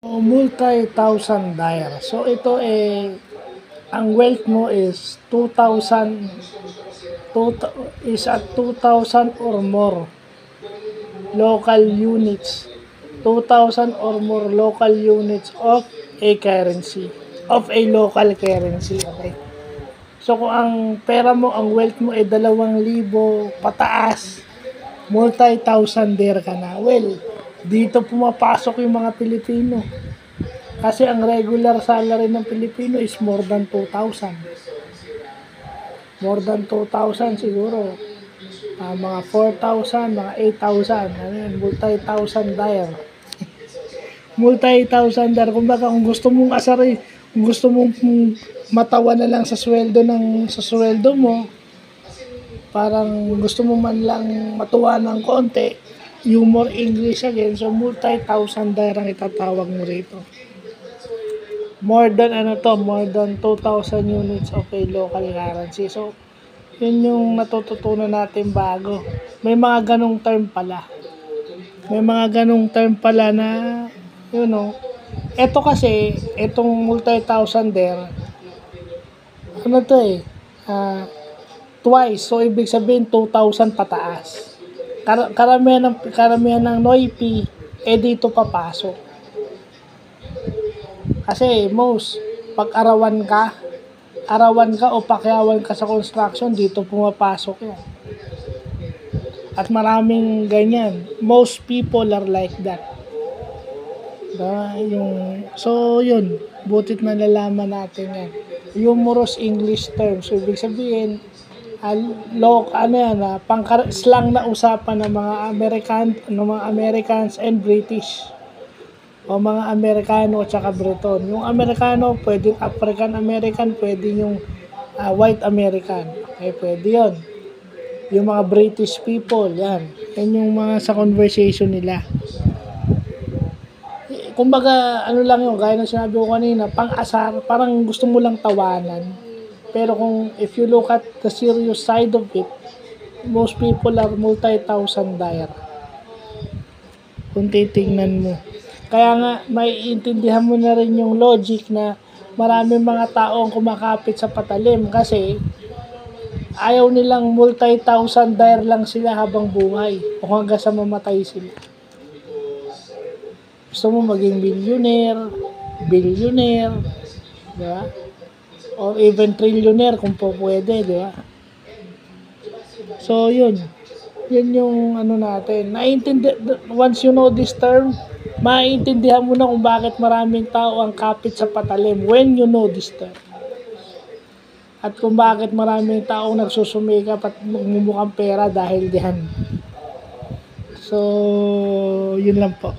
Multi-thousand dollar. So ito ang wealth mo is 2,000 is at 2,000 or more local units. 2,000 or more local units of a currency. Of a local currency. Okay. So kung ang pera mo, ang wealth mo ay 2,000 pataas, multi-thousandaire ka na. Well, dito pumapasok yung mga Pilipino. Kasi ang regular salary ng Pilipino is more than 2,000. More than 2,000 siguro. Mga 4,000, mga 8,000. Ano yun? Multi-thousand-dollar. Multi-thousand-dollar. Kumbaga kung gusto mong asari, kung gusto mong matawa na lang sa sweldo mo, parang gusto mo man lang matuwa ng konti, humor English again, so multi-thousand-dollar ang itatawag mo rito. More than more than 2,000 units of a local currency. So, yun yung natututunan natin bago. May mga ganong term pala. May mga ganong term pala na, eto kasi, etong multi-thousand-dollar, twice. So, ibig sabihin, 2,000 pataas. Karamihan ng NOIP, dito papasok. Kasi pag arawan ka o pakyawan ka sa construction, dito pumapasok yan. At maraming ganyan. Most people are like that. So, yun. Butit na nalaman natin yan. Humorous English terms. So, ibig sabihin, slang na usapan ng mga Americans and British. O mga Amerikano at saka Briton. Yung Amerikano, pwedeng African American, pwedeng yung white American. Okay, pwede yun. Yung mga British people, yan. Yan yung mga sa conversation nila. Kumbaga, lang yun, gaya ng sinabi ko kanina, pang-asar, parang gusto mo lang tawanan. Pero if you look at the serious side of it, most people are multi-thousand-dollar. Kung titingnan mo. Kaya nga, maiintindihan mo na rin yung logic na maraming mga tao ang kumakapit sa patalim kasi ayaw nilang multi-thousand-dollar lang sila habang buhay o hanggang sa mamatay sila. Gusto mo maging billionaire, di ba? Or even trillionaire kung po pwede, di ba? So, yun. Yun yung natin. Once you know this term, maiintindihan mo na kung bakit maraming tao ang kapit sa patalim when you know this term. At kung bakit maraming tao nagsusumikap at magmumukhang pera dahil diyan. So, yun lang po.